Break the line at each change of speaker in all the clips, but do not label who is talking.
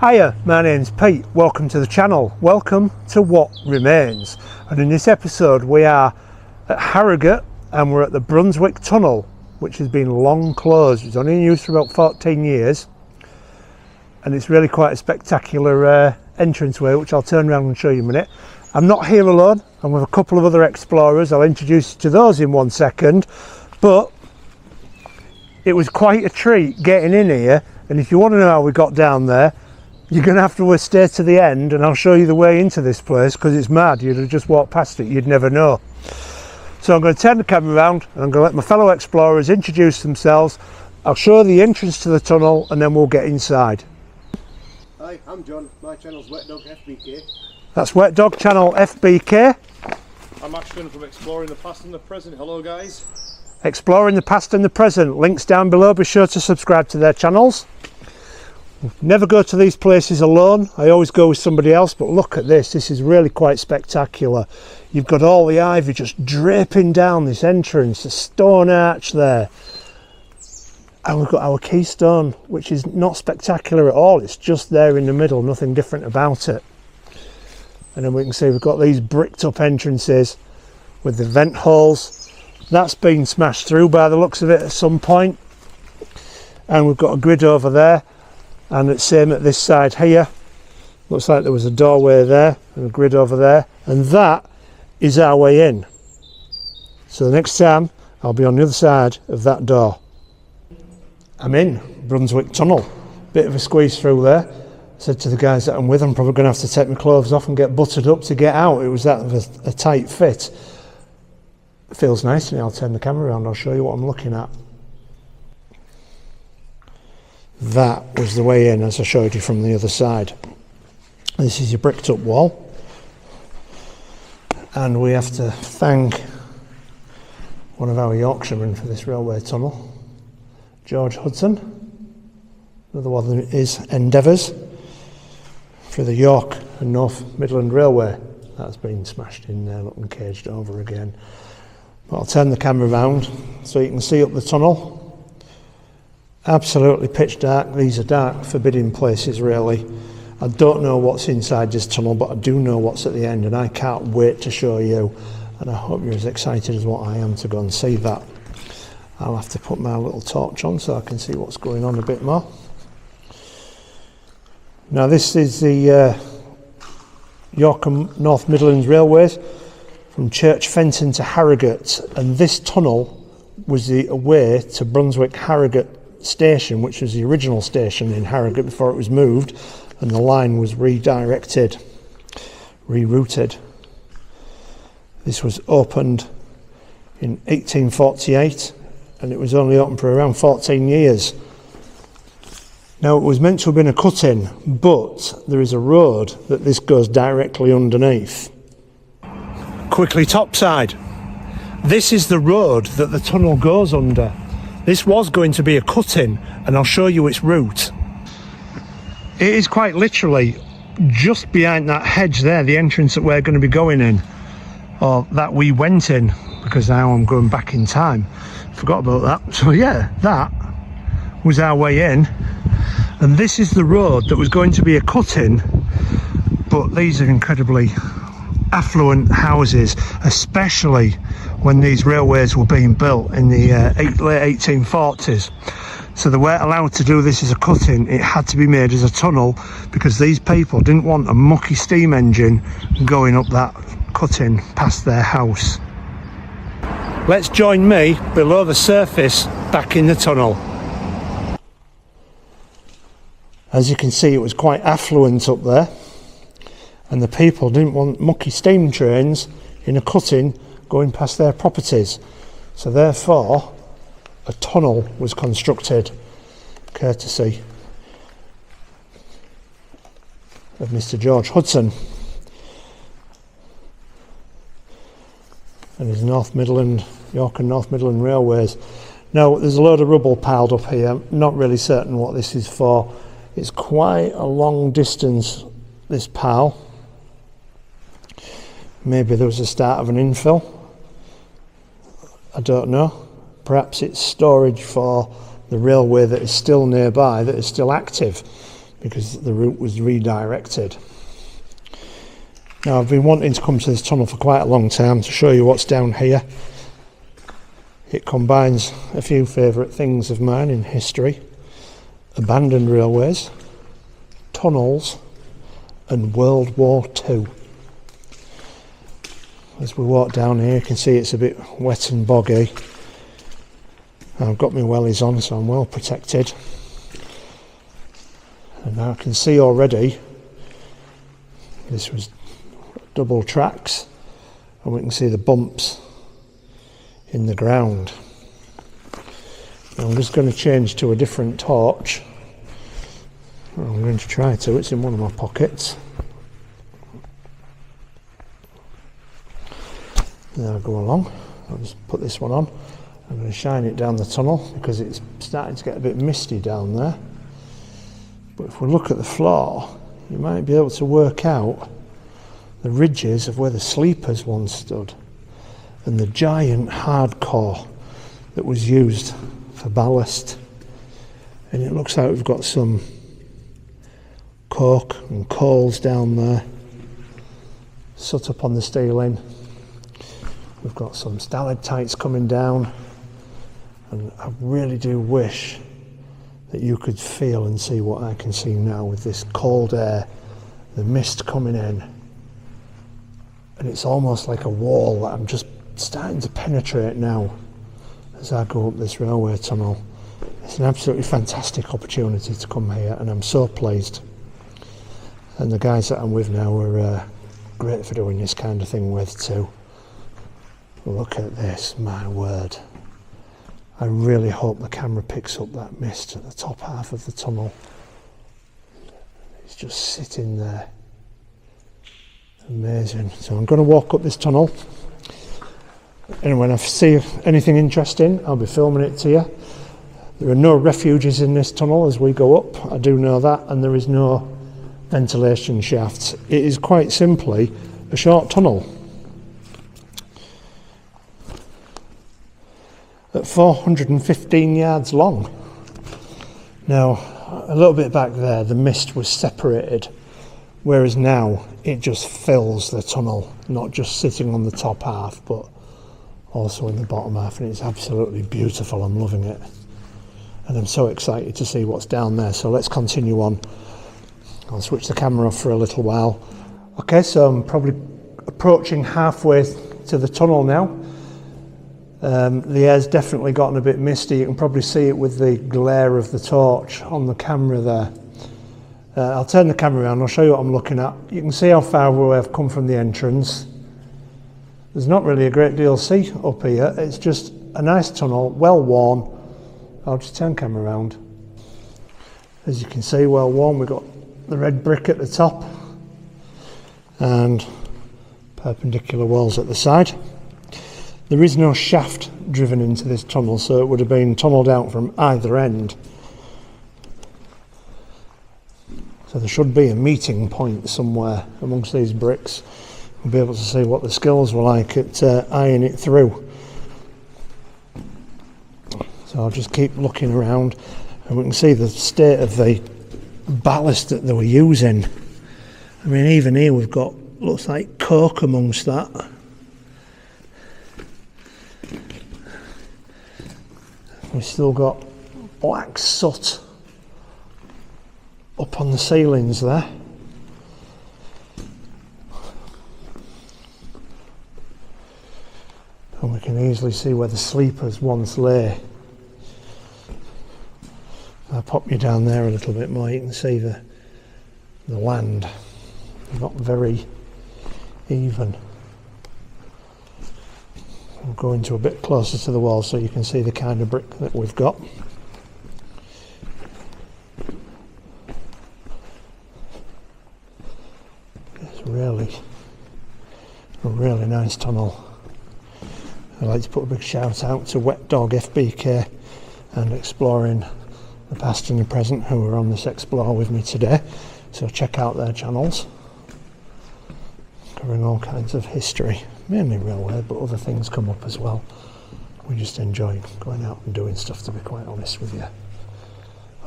Hiya, my name's Pete. Welcome to the channel. Welcome to What Remains. And in this episode we are at Harrogate and we're at the Brunswick Tunnel, which has been long closed. It's only in use for about 14 years. And it's really quite a spectacular entranceway, which I'll turn around and show you in a minute. I'm not here alone. I'm with a couple of other explorers. I'll introduce you to those in 1 second. But it was quite a treat getting in here. And if you want to know how we got down there, you're going to have to stay to the end and I'll show you the way into this place, because it's mad. You'd have just walked past it, you'd never know. So I'm going to turn the camera around and I'm going to let my fellow explorers introduce themselves. I'll show you the entrance to the tunnel and then we'll get inside.
Hi, I'm John. My channel's Wet Dog FBK.
That's Wet Dog Channel FBK.
I'm Ashton from Exploring the Past and the Present. Hello guys.
Exploring the Past and the Present. Links down below. Be sure to subscribe to their channels. Never go to these places alone. I always go with somebody else, but look at this. This is really quite spectacular. You've got all the ivy just draping down this entrance, a stone arch there. And we've got our keystone, which is not spectacular at all. It's just there in the middle, nothing different about it. And then we can see we've got these bricked up entrances with the vent holes. That's been smashed through by the looks of it at some point. And we've got a grid over there. And it's same at this side here. Looks like there was a doorway there and a grid over there. And that is our way in. So the next time I'll be on the other side of that door. I'm in Brunswick Tunnel. Bit of a squeeze through there. I said to the guys that I'm with, I'm probably going to have to take my clothes off and get buttered up to get out. It was that of a tight fit. It feels nice to me. I'll turn the camera around. I'll show you what I'm looking at. That was the way in, as I showed you from the other side. This is your bricked up wall. And we have to thank one of our Yorkshiremen for this railway tunnel, George Hudson. Another one is Endeavours for the York and North Midland Railway. That's been smashed in there, looking caged over again. But I'll turn the camera around so you can see up the tunnel. Absolutely pitch dark. These are dark, forbidding places really. I don't know what's inside this tunnel, but I do know what's at the end, and I can't wait to show you, and I hope you're as excited as what I am to go and see that. I'll have to put my little torch on so I can see what's going on a bit more. Now this is the York and North Midlands Railways from Church Fenton to Harrogate, and this tunnel was the way to Brunswick Harrogate station, which was the original station in Harrogate before it was moved, and the line was rerouted. This was opened in 1848 and it was only open for around 14 years. Now it was meant to have been a cut-in, but there is a road that this goes directly underneath. Quickly topside. This is the road that the tunnel goes under. This was going to be a cut-in, and I'll show you its route. It is quite literally just behind that hedge there, the entrance that we're going to be going in, or that we went in, because now I'm going back in time. Forgot about that. So yeah, that was our way in, and this is the road that was going to be a cut-in, but these are incredibly affluent houses, especially when these railways were being built in the late 1840s. So they weren't allowed to do this as a cut-in. It had to be made as a tunnel, because these people didn't want a mucky steam engine going up that cut-in past their house. Let's join me below the surface back in the tunnel. As you can see, it was quite affluent up there, and the people didn't want mucky steam trains in a cut-in going past their properties. So therefore, a tunnel was constructed, courtesy of Mr. George Hudson and his North Midland, York and North Midland Railways. Now there's a load of rubble piled up here. I'm not really certain what this is for. It's quite a long distance, this pile. Maybe there was a start of an infill. I don't know. Perhaps it's storage for the railway that is still nearby, that is still active. because the route was redirected. Now, I've been wanting to come to this tunnel for quite a long time to show you what's down here. It combines a few favourite things of mine in history: abandoned railways, tunnels, and World War II. As we walk down here, you can see it's a bit wet and boggy. I've got my wellies on, so I'm well protected. And I can see already this was double tracks, and we can see the bumps in the ground. Now I'm just going to change to a different torch. I'm going to try to. It's in one of my pockets. There I go along. I'll just put this one on. I'm going to shine it down the tunnel because it's starting to get a bit misty down there. But if we look at the floor, you might be able to work out the ridges of where the sleepers once stood and the giant hardcore that was used for ballast. And it looks like we've got some coke and coals down there set up on the ceiling. We've got some stalactites coming down, and I really do wish that you could feel and see what I can see now with this cold air, the mist coming in, and it's almost like a wall that I'm just starting to penetrate now as I go up this railway tunnel. It's an absolutely fantastic opportunity to come here, and I'm so pleased. And the guys that I'm with now are great for doing this kind of thing with too. Look at this, my word. I really hope the camera picks up that mist at the top half of the tunnel. It's just sitting there. Amazing. So I'm going to walk up this tunnel, and when I see anything interesting, I'll be filming it to you. There are no refuges in this tunnel as we go up, I do know that, and there is no ventilation shafts. It is quite simply a short tunnel. At 415 yards long. Now, a little bit back there, the mist was separated, whereas now it just fills the tunnel, not just sitting on the top half, but also in the bottom half, and it's absolutely beautiful. I'm loving it. And I'm so excited to see what's down there. So let's continue on. I'll switch the camera off for a little while. Okay, so I'm probably approaching halfway to the tunnel now. The air's definitely gotten a bit misty. You can probably see it with the glare of the torch on the camera there. I'll turn the camera around, I'll show you what I'm looking at. You can see how far away I've come from the entrance. There's not really a great deal to see up here. It's just a nice tunnel, well worn. I'll just turn the camera around. As you can see, well worn. We've got the red brick at the top and perpendicular walls at the side. There is no shaft driven into this tunnel, so it would have been tunnelled out from either end. So there should be a meeting point somewhere amongst these bricks. We'll be able to see what the skills were like at eyeing it through. So I'll just keep looking around, and we can see the state of the ballast that they were using. I mean, even here we've got, looks like coke amongst that. We've still got black soot up on the ceilings there. And we can easily see where the sleepers once lay. I'll pop you down there a little bit more. You can see the land. Not very even. I'll go into a bit closer to the wall so you can see the kind of brick that we've got. It's really a really nice tunnel. I'd like to put a big shout out to Wet Dog FBK and Exploring the Past and the Present, who are on this explore with me today. So check out their channels, covering all kinds of history, mainly railway, but other things come up as well. We just enjoy going out and doing stuff, to be quite honest with you.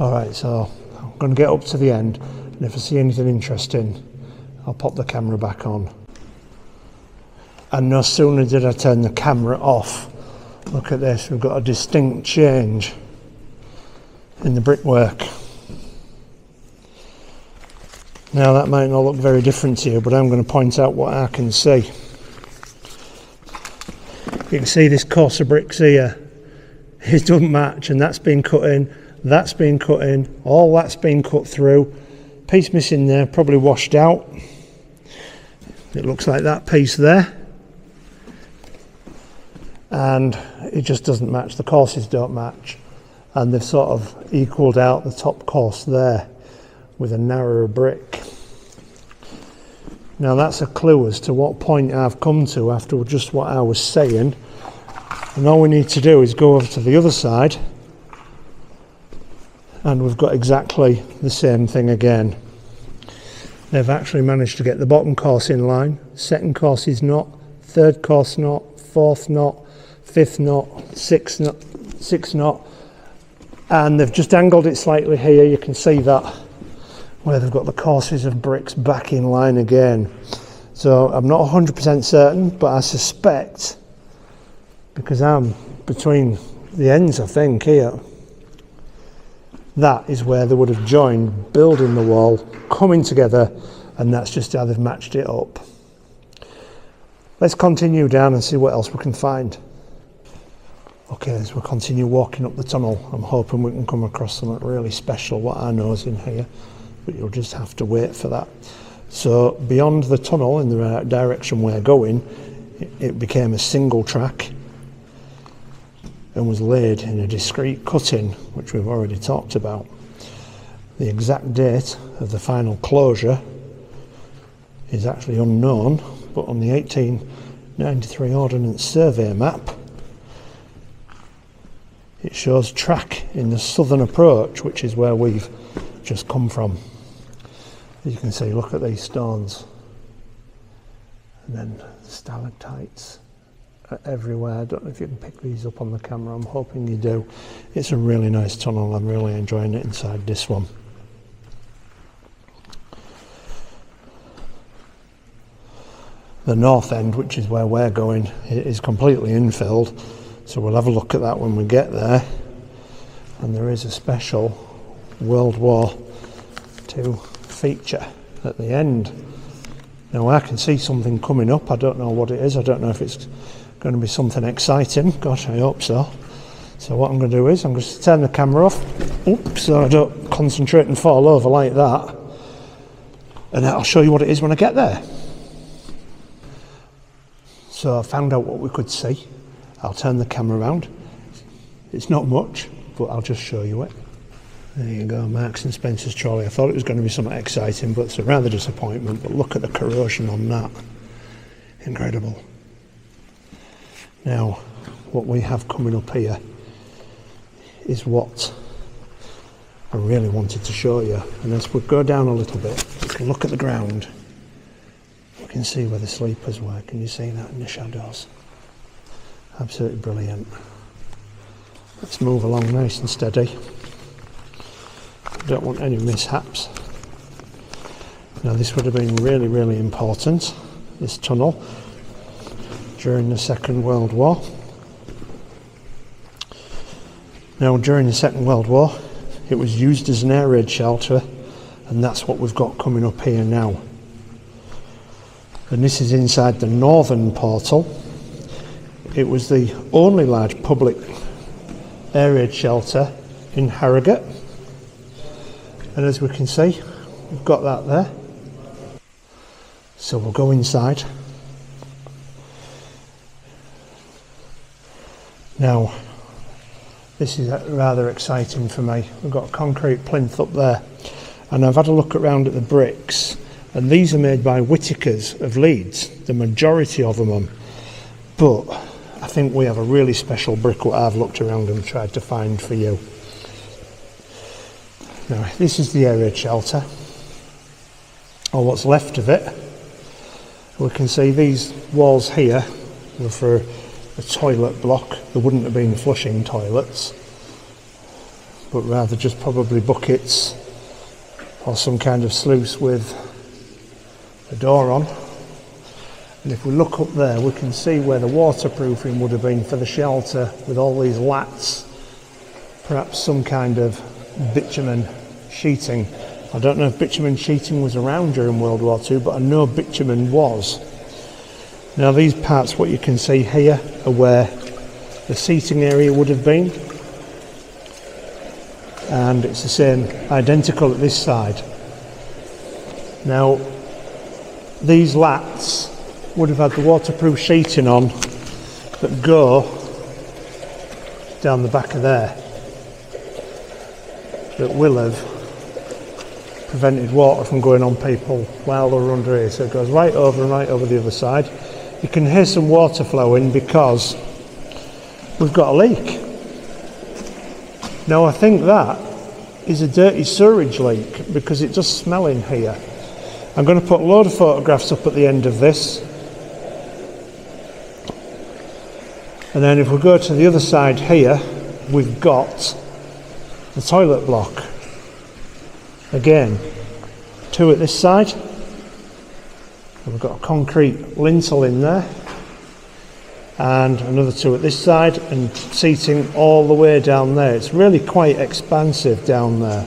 Alright, so I'm going to get up to the end, and if I see anything interesting, I'll pop the camera back on. And no sooner did I turn the camera off, look at this, we've got a distinct change in the brickwork. Now that might not look very different to you, but I'm going to point out what I can see. You can see this course of bricks here, it doesn't match, and that's been cut in, that's been cut in, all that's been cut through, piece missing there, probably washed out. It looks like that piece there, and it just doesn't match, the courses don't match, and they've sort of equalled out the top course there with a narrower brick. Now that's a clue as to what point I've come to after just what I was saying, and all we need to do is go over to the other side and we've got exactly the same thing again. They've actually managed to get the bottom course in line, second course is not, third course not, fourth not, fifth not, sixth not, and they've just angled it slightly here. You can see that where they've got the courses of bricks back in line again. So I'm not 100% certain, but I suspect, because I'm between the ends I think here, that is where they would have joined, building the wall, coming together, and that's just how they've matched it up. Let's continue down and see what else we can find. Okay, as we continue walking up the tunnel, I'm hoping we can come across something really special, what I know is in here, but you'll just have to wait for that. So beyond the tunnel, in the direction we're going, it became a single track and was laid in a discrete cutting, which we've already talked about. The exact date of the final closure is actually unknown, but on the 1893 Ordnance Survey map, it shows track in the southern approach, which is where we've just come from. As you can see, look at these stones, and then stalactites are everywhere. I don't know if you can pick these up on the camera, I'm hoping you do. It's a really nice tunnel, I'm really enjoying it inside this one. The north end, which is where we're going, is completely infilled, so we'll have a look at that when we get there. And there is a special World War II feature at the end. Now I can see something coming up, I don't know what it is, I don't know if it's going to be something exciting, gosh I hope so. So what I'm going to do is I'm going to turn the camera off, oops, so I don't concentrate and fall over like that, and I'll show you what it is when I get there. So I found out what we could see. I'll turn the camera around. It's not much, but I'll just show you it. There you go, Marks and Spencer's trolley. I thought it was going to be something exciting, but it's a rather disappointment. But look at the corrosion on that. Incredible. Now, what we have coming up here is what I really wanted to show you. And as we go down a little bit, we can look at the ground. You can see where the sleepers were. Can you see that in the shadows? Absolutely brilliant. Let's move along nice and steady. Don't want any mishaps. Now this would have been really, really important, this tunnel, during the Second World War. Now during the Second World War, it was used as an air raid shelter, and that's what we've got coming up here now. And this is inside the northern portal. It was the only large public air raid shelter in Harrogate. And as we can see, we've got that there. So we'll go inside. Now, this is rather exciting for me. We've got a concrete plinth up there. And I've had a look around at the bricks. And these are made by Whitakers of Leeds, the majority of them are. But I think we have a really special brick what I've looked around and tried to find for you. Now this is the air raid shelter, or what's left of it. We can see these walls here were for a toilet block. There wouldn't have been flushing toilets, but rather just probably buckets or some kind of sluice with a door on. And if we look up there, we can see where the waterproofing would have been for the shelter with all these lats, perhaps some kind of bitumen sheeting. I don't know if bitumen sheeting was around during World War II, but I know bitumen was. Now these parts, what you can see here, are where the seating area would have been, and it's the same, identical at this side. Now these lats would have had the waterproof sheeting on that go down the back of there, that will have prevented water from going on people while they're under here. So it goes right over and right over the other side. You can hear some water flowing because we've got a leak. Now I think that is a dirty sewerage leak because it does smell in here. I'm going to put a load of photographs up at the end of this. And then if we go to the other side here, we've got the toilet block. Again, two at this side. And we've got a concrete lintel in there. And another two at this side, and seating all the way down there. It's really quite expansive down there.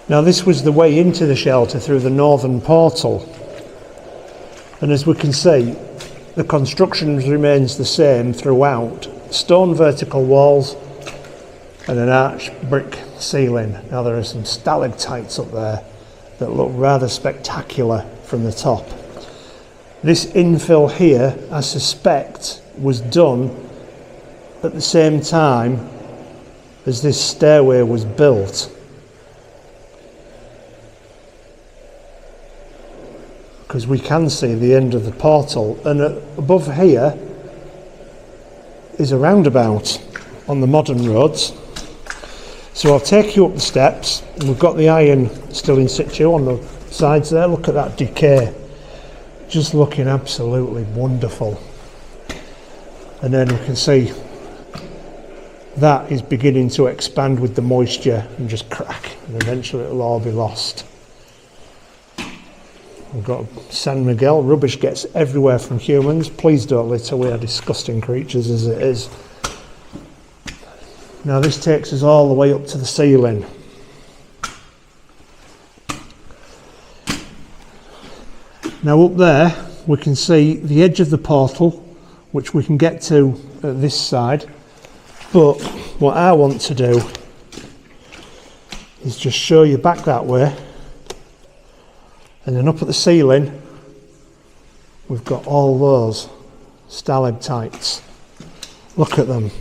Now this was the way into the shelter through the northern portal. And as we can see, the construction remains the same throughout. Stone vertical walls and an arched brick ceiling. Now there are some stalactites up there that look rather spectacular from the top. This infill here, I suspect, was done at the same time as this stairway was built. Because we can see the end of the portal, and above here is a roundabout on the modern roads. So I'll take you up the steps, and we've got the iron still in situ on the sides there. Look at that decay, just looking absolutely wonderful. And then we can see that is beginning to expand with the moisture and just crack, and eventually it'll all be lost. We've got San Miguel. Rubbish gets everywhere from humans. Please don't litter, we are disgusting creatures as it is. Now this takes us all the way up to the ceiling. Now up there we can see the edge of the portal, which we can get to at this side, but what I want to do is just show you back that way. And then up at the ceiling, we've got all those stalactites. Look at them.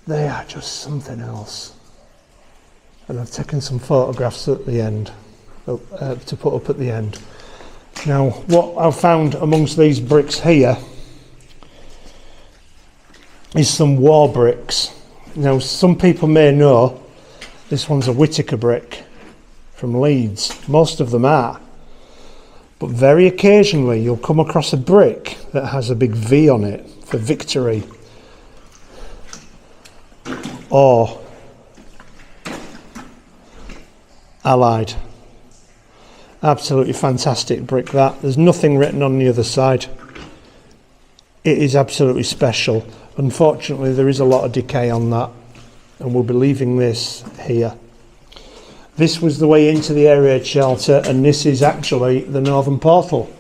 They are just something else. And I've taken some photographs at the end, to put up at the end. Now, what I've found amongst these bricks here is some war bricks. Now, some people may know this one's a Whittaker brick from Leeds. Most of them are, but very occasionally you'll come across a brick that has a big V on it for victory, or Allied. Absolutely fantastic brick that. There's nothing written on the other side. It is absolutely special. Unfortunately there is a lot of decay on that, and we'll be leaving this here. This was the way into the air raid shelter, and this is actually the northern portal,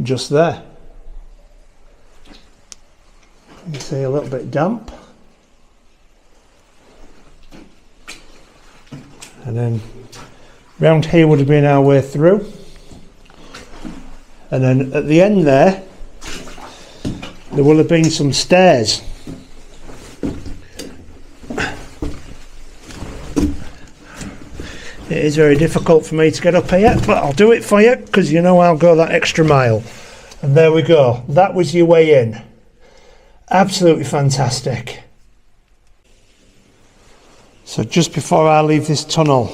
just there. You can see a little bit damp. And then round here would have been our way through. And then at the end there will have been some stairs. It is very difficult for me to get up here, but I'll do it for you because you know I'll go that extra mile. And there we go. That was your way in. Absolutely fantastic. So just before I leave this tunnel,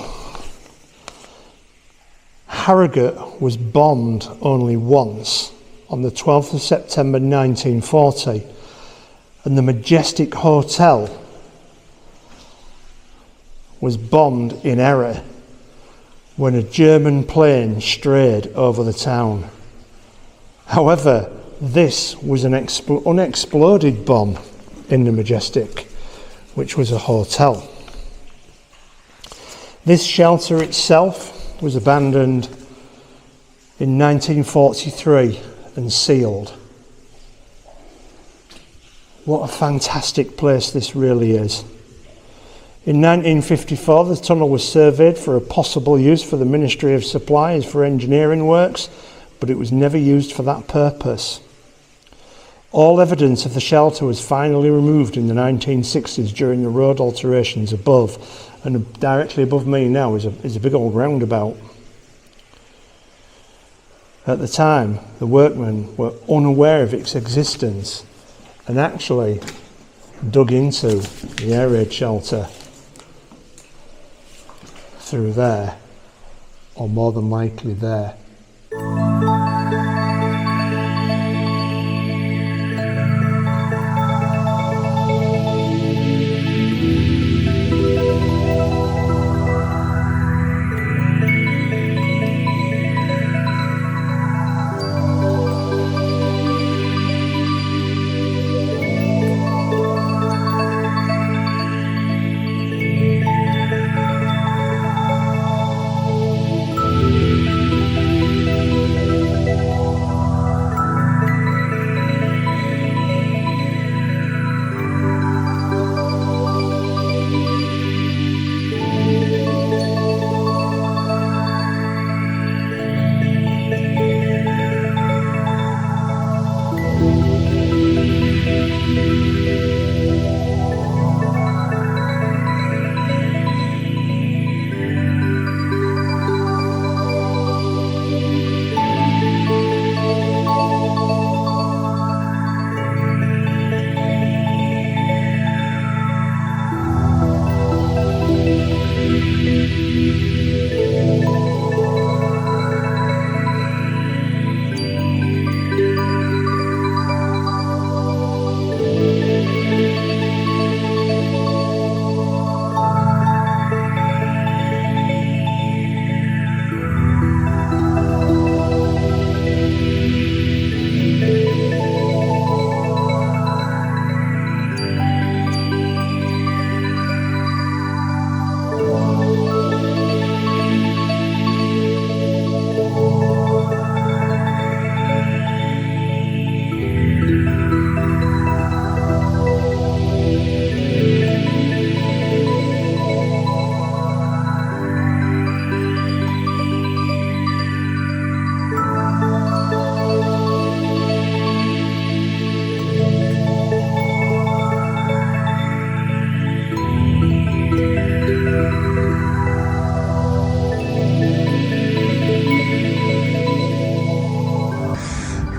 Harrogate was bombed only once, on the 12th of September 1940. And the Majestic Hotel was bombed in error when a German plane strayed over the town. However, this was an unexploded bomb in the Majestic, which was a hotel. This shelter itself was abandoned in 1943 and sealed. What a fantastic place this really is. In 1954, the tunnel was surveyed for a possible use for the Ministry of Supplies for engineering works, but it was never used for that purpose. All evidence of the shelter was finally removed in the 1960s during the road alterations above, and directly above me now is a big old roundabout. At the time, the workmen were unaware of its existence and actually dug into the air raid shelter through there, or more than likely there.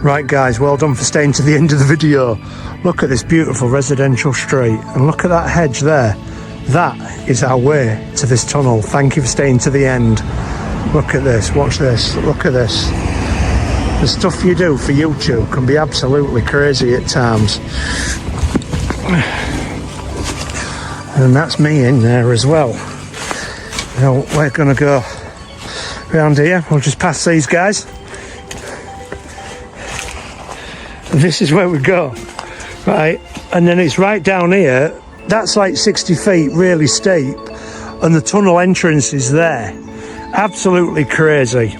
Right guys, well done for staying to the end of the video. Look at this beautiful residential street and look at that hedge there. That is our way to this tunnel. Thank you for staying to the end. Look at this, watch this, look at this. The stuff you do for YouTube can be absolutely crazy at times. And that's me in there as well. Now we're gonna go around here. We'll just pass these guys. This is where we go, right? And then it's right down here. That's like 60 feet, really steep, and the tunnel entrance is there. Absolutely crazy.